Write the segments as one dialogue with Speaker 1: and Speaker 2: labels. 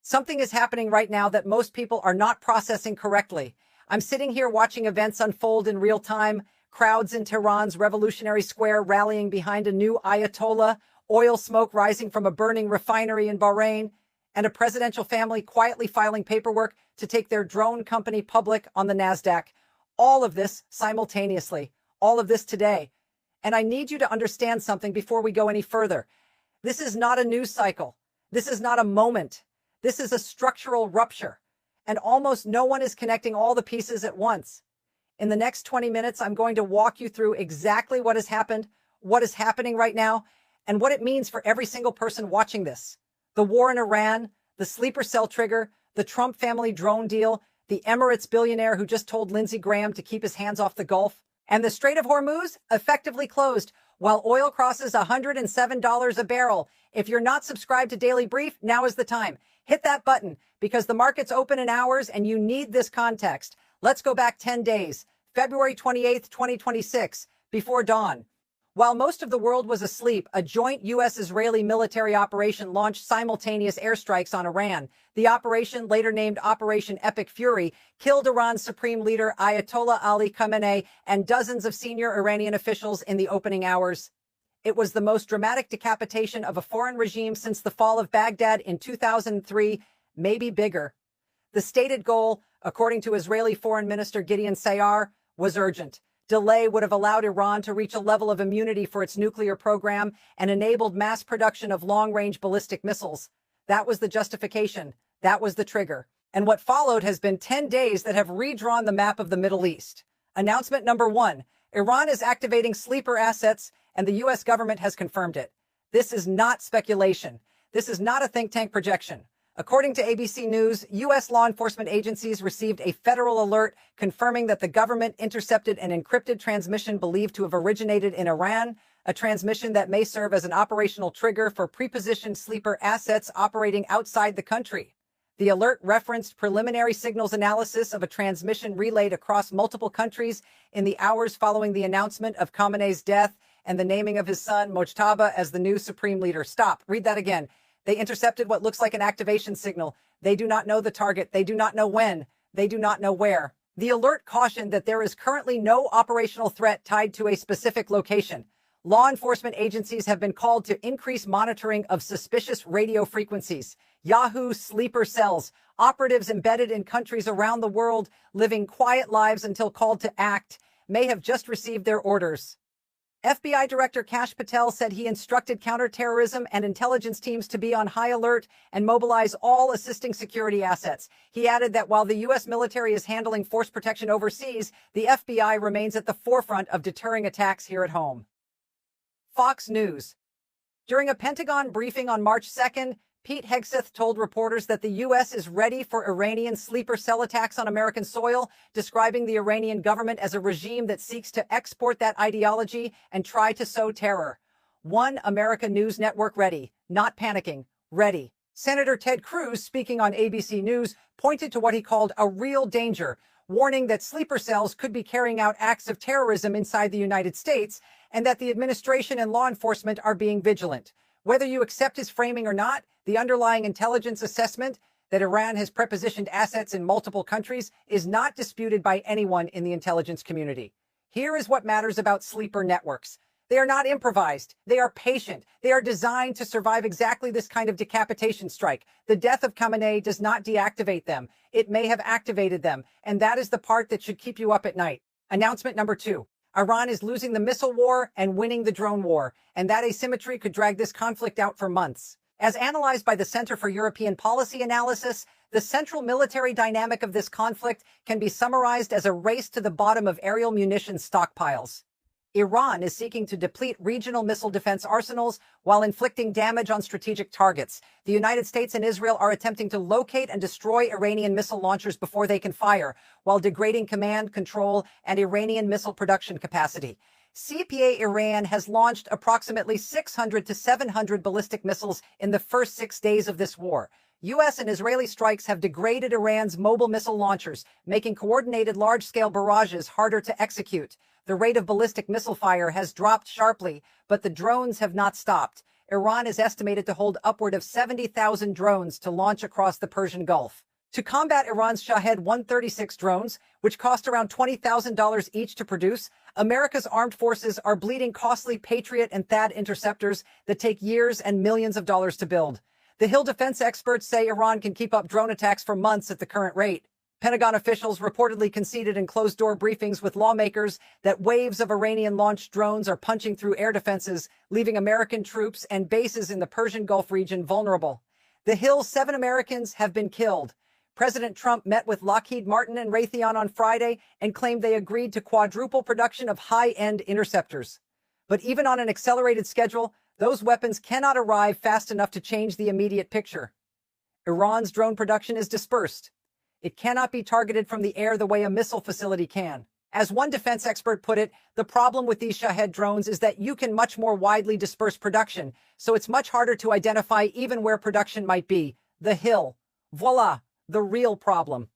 Speaker 1: Something is happening right now that most people are not processing correctly. I'm sitting here watching events unfold in real time, crowds in Tehran's Revolutionary Square rallying behind a new Ayatollah, oil smoke rising from a burning refinery in Bahrain, and a presidential family quietly filing paperwork to take their drone company public on the NASDAQ. All of this simultaneously. All of this today. And I need you to understand something before we go any further. This is not a news cycle. This is not a moment. This is a structural rupture. And almost no one is connecting all the pieces at once. In the next 20 minutes, I'm going to walk you through exactly what has happened, what is happening right now, and what it means for every single person watching this. The war in Iran, the sleeper cell trigger, the Trump family drone deal, the Emirates billionaire who just told Lindsey Graham to keep his hands off the Gulf, and the Strait of Hormuz effectively closed while oil crosses $107 a barrel. If you're not subscribed to Daily Brief, now is the time. Hit that button because the market's open in hours and you need this context. Let's go back 10 days, February 28th, 2026, before dawn. While most of the world was asleep, a joint U.S.-Israeli military operation launched simultaneous airstrikes on Iran. The operation, later named Operation Epic Fury, killed Iran's supreme leader Ayatollah Ali Khamenei and dozens of senior Iranian officials in the opening hours. It was the most dramatic decapitation of a foreign regime since the fall of Baghdad in 2003, maybe bigger. The stated goal, according to Israeli Foreign Minister Gideon Saar, was urgent. Delay would have allowed Iran to reach a level of immunity for its nuclear program and enabled mass production of long-range ballistic missiles. That was the justification. That was the trigger. And what followed has been 10 days that have redrawn the map of the Middle East. Announcement number 1. Iran is activating sleeper assets, and the U.S. government has confirmed it. This is not speculation. This is not a think tank projection. According to ABC News, U.S. law enforcement agencies received a federal alert confirming that the government intercepted an encrypted transmission believed to have originated in Iran, a transmission that may serve as an operational trigger for prepositioned sleeper assets operating outside the country. The alert referenced preliminary signals analysis of a transmission relayed across multiple countries in the hours following the announcement of Khamenei's death and the naming of his son, Mojtaba, as the new supreme leader. Stop. Read that again. They intercepted what looks like an activation signal. They do not know the target. They do not know when. They do not know where. The alert cautioned that there is currently no operational threat tied to a specific location. Law enforcement agencies have been called to increase monitoring of suspicious radio frequencies. Yahoo sleeper cells, operatives embedded in countries around the world, living quiet lives until called to act, may have just received their orders. FBI Director Kash Patel said he instructed counterterrorism and intelligence teams to be on high alert and mobilize all assisting security assets. He added that while the U.S. military is handling force protection overseas, the FBI remains at the forefront of deterring attacks here at home. Fox News. During a Pentagon briefing on March 2nd, Pete Hegseth told reporters that the U.S. is ready for Iranian sleeper cell attacks on American soil, describing the Iranian government as a regime that seeks to export that ideology and try to sow terror. One America News Network ready, not panicking, ready. Senator Ted Cruz, speaking on ABC News, pointed to what he called a real danger, warning that sleeper cells could be carrying out acts of terrorism inside the United States and that the administration and law enforcement are being vigilant. Whether you accept his framing or not, the underlying intelligence assessment that Iran has prepositioned assets in multiple countries is not disputed by anyone in the intelligence community. Here is what matters about sleeper networks. They are not improvised. They are patient. They are designed to survive exactly this kind of decapitation strike. The death of Khamenei does not deactivate them. It may have activated them, and that is the part that should keep you up at night. Announcement number 2. Iran is losing the missile war and winning the drone war, and that asymmetry could drag this conflict out for months. As analyzed by the Center for European Policy Analysis, the central military dynamic of this conflict can be summarized as a race to the bottom of aerial munitions stockpiles. Iran is seeking to deplete regional missile defense arsenals while inflicting damage on strategic targets. The United States and Israel are attempting to locate and destroy Iranian missile launchers before they can fire, while degrading command, control, and Iranian missile production capacity. CPA Iran has launched approximately 600 to 700 ballistic missiles in the first 6 days of this war. U.S. and Israeli strikes have degraded Iran's mobile missile launchers, making coordinated large-scale barrages harder to execute. The rate of ballistic missile fire has dropped sharply, but the drones have not stopped. Iran is estimated to hold upward of 70,000 drones to launch across the Persian Gulf. To combat Iran's Shahed-136 drones, which cost around $20,000 each to produce, America's armed forces are bleeding costly Patriot and THAAD interceptors that take years and millions of dollars to build. The Hill defense experts say Iran can keep up drone attacks for months at the current rate. Pentagon officials reportedly conceded in closed-door briefings with lawmakers that waves of Iranian-launched drones are punching through air defenses, leaving American troops and bases in the Persian Gulf region vulnerable. The Hill, 7 Americans have been killed. President Trump met with Lockheed Martin and Raytheon on Friday and claimed they agreed to quadruple production of high-end interceptors. But even on an accelerated schedule, those weapons cannot arrive fast enough to change the immediate picture. Iran's drone production is dispersed. It cannot be targeted from the air the way a missile facility can. As one defense expert put it, the problem with these Shahed drones is that you can much more widely disperse production, so it's much harder to identify even where production might be. The Hill. Voila, the real problem.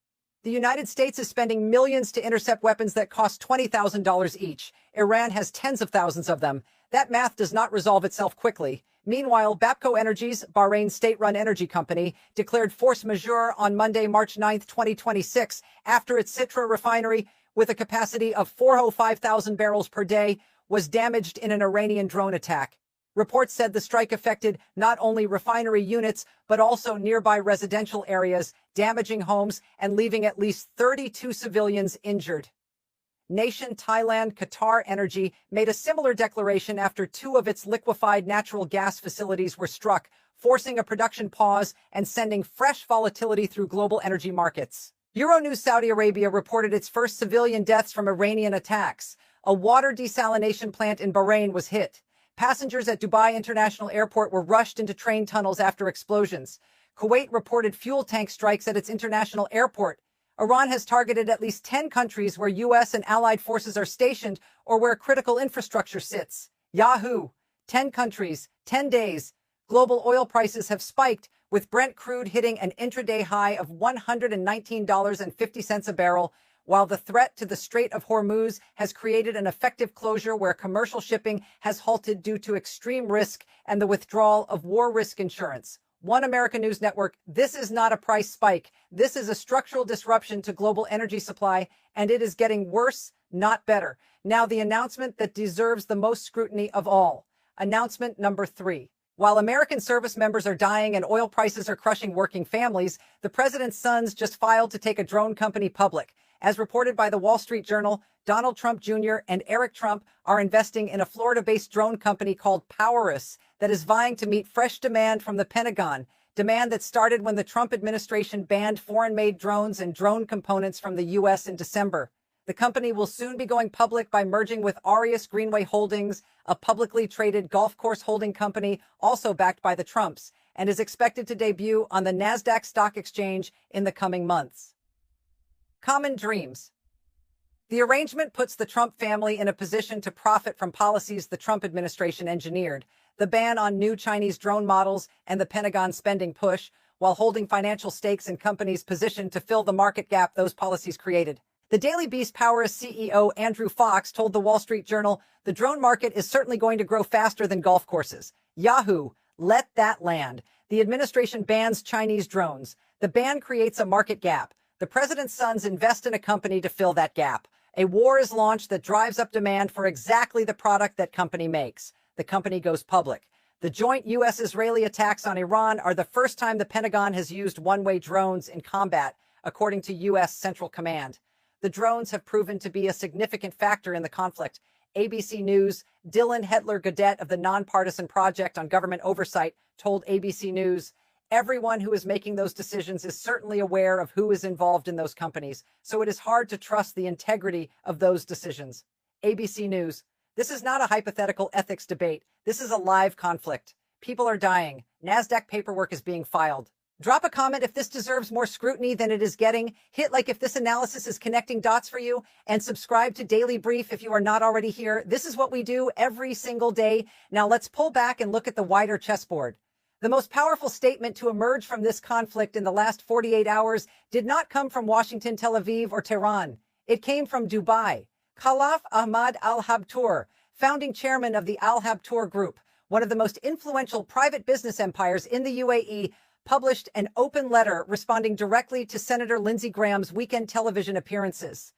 Speaker 1: The United States is spending millions to intercept weapons that cost $20,000 each. Iran has tens of thousands of them. That math does not resolve itself quickly. Meanwhile, Bapco Energy's, Bahrain's state-run energy company, declared force majeure on Monday, March 9, 2026, after its Citra refinery, with a capacity of 405,000 barrels per day, was damaged in an Iranian drone attack. Reports said the strike affected not only refinery units, but also nearby residential areas, damaging homes and leaving at least 32 civilians injured. Nation Thailand Qatar Energy made a similar declaration after 2 of its liquefied natural gas facilities were struck, forcing a production pause and sending fresh volatility through global energy markets. Euronews Saudi Arabia reported its first civilian deaths from Iranian attacks. A water desalination plant in Bahrain was hit. Passengers at Dubai International Airport were rushed into train tunnels after explosions. Kuwait reported fuel tank strikes at its international airport. Iran has targeted at least 10 countries where U.S. and allied forces are stationed or where critical infrastructure sits. Yahoo! 10 countries, 10 days. Global oil prices have spiked, with Brent crude hitting an intraday high of $119.50 a barrel, while the threat to the Strait of Hormuz has created an effective closure where commercial shipping has halted due to extreme risk and the withdrawal of war risk insurance. One American News Network, this is not a price spike. This is a structural disruption to global energy supply, and it is getting worse, not better. Now, the announcement that deserves the most scrutiny of all. Announcement number 3. While American service members are dying and oil prices are crushing working families, the president's sons just filed to take a drone company public. As reported by the Wall Street Journal, Donald Trump Jr. and Eric Trump are investing in a Florida-based drone company called Powerus that is vying to meet fresh demand from the Pentagon, demand that started when the Trump administration banned foreign-made drones and drone components from the U.S. in December. The company will soon be going public by merging with Arias Greenway Holdings, a publicly traded golf course holding company also backed by the Trumps, and is expected to debut on the NASDAQ stock exchange in the coming months. Common dreams. The arrangement puts the Trump family in a position to profit from policies the Trump administration engineered, the ban on new Chinese drone models and the Pentagon spending push, while holding financial stakes in companies positioned to fill the market gap those policies created. The Daily Beast Powerus CEO Andrew Fox told the Wall Street Journal, the drone market is certainly going to grow faster than golf courses. Yahoo! Let that land. The administration bans Chinese drones. The ban creates a market gap. The president's sons invest in a company to fill that gap. A war is launched that drives up demand for exactly the product that company makes. The company goes public. The joint U.S.-Israeli attacks on Iran are the first time the Pentagon has used one-way drones in combat, according to U.S. Central Command. The drones have proven to be a significant factor in the conflict. ABC News' Dylan Hetler-Gadet of the Nonpartisan Project on Government Oversight told ABC News, everyone who is making those decisions is certainly aware of who is involved in those companies, so it is hard to trust the integrity of those decisions. ABC News, this is not a hypothetical ethics debate. This is a live conflict. People are dying. NASDAQ paperwork is being filed. Drop a comment if this deserves more scrutiny than it is getting. Hit like if this analysis is connecting dots for you, and subscribe to Daily Brief if you are not already here. This is what we do every single day. Now let's pull back and look at the wider chessboard. The most powerful statement to emerge from this conflict in the last 48 hours did not come from Washington, Tel Aviv, or Tehran. It came from Dubai. Khalaf Ahmad Al Habtoor, founding chairman of the Al Habtoor Group, one of the most influential private business empires in the UAE, published an open letter responding directly to Senator Lindsey Graham's weekend television appearances.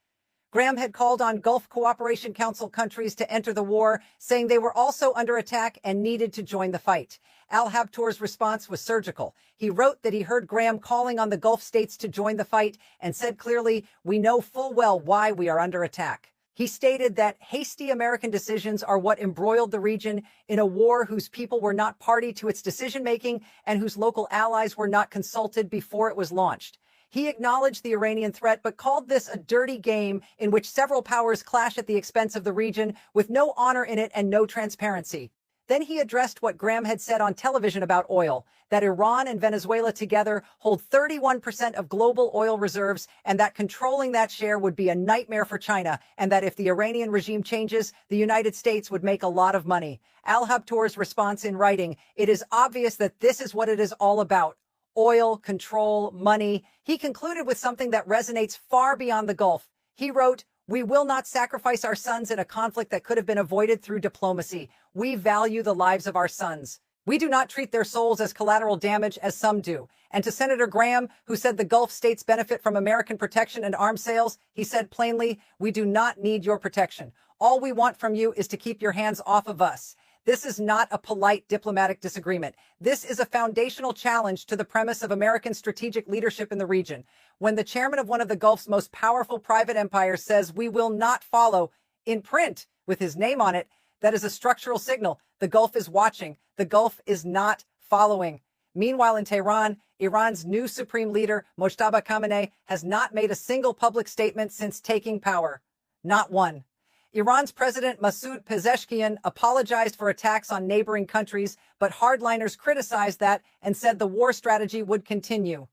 Speaker 1: Graham had called on Gulf Cooperation Council countries to enter the war, saying they were also under attack and needed to join the fight. Al Habtour's response was surgical. He wrote that he heard Graham calling on the Gulf states to join the fight and said clearly, "We know full well why we are under attack." He stated that hasty American decisions are what embroiled the region in a war whose people were not party to its decision-making and whose local allies were not consulted before it was launched. He acknowledged the Iranian threat, but called this a dirty game in which several powers clash at the expense of the region, with no honor in it and no transparency. Then he addressed what Graham had said on television about oil, that Iran and Venezuela together hold 31% of global oil reserves, and that controlling that share would be a nightmare for China, and that if the Iranian regime changes, the United States would make a lot of money. Al Habtour's response in writing, "It is obvious that this is what it is all about. Oil, control, money." He concluded with something that resonates far beyond the Gulf. He wrote, "We will not sacrifice our sons in a conflict that could have been avoided through diplomacy. We value the lives of our sons. We do not treat their souls as collateral damage as some do." And to Senator Graham, who said the Gulf states benefit from American protection and arms sales, he said plainly, "We do not need your protection. All we want from you is to keep your hands off of us." This is not a polite diplomatic disagreement. This is a foundational challenge to the premise of American strategic leadership in the region. When the chairman of one of the Gulf's most powerful private empires says we will not follow, in print, with his name on it, that is a structural signal. The Gulf is watching. The Gulf is not following. Meanwhile, in Tehran, Iran's new supreme leader, Mojtaba Khamenei, has not made a single public statement since taking power. Not one. Iran's President Masoud Pezeshkian apologized for attacks on neighboring countries, but hardliners criticized that and said the war strategy would continue.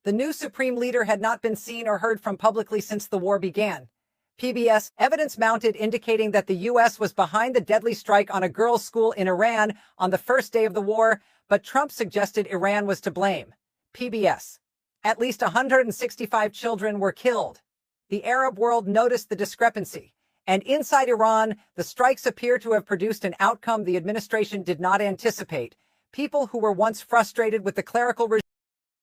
Speaker 1: The new supreme leader had not been seen or heard from publicly since the war began. PBS evidence mounted indicating that the U.S. was behind the deadly strike on a girls' school in Iran on the first day of the war, but Trump suggested Iran was to blame. PBS. At least 165 children were killed. The Arab world noticed the discrepancy. And inside Iran, the strikes appear to have produced an outcome the administration did not anticipate. People who were once frustrated with the clerical regime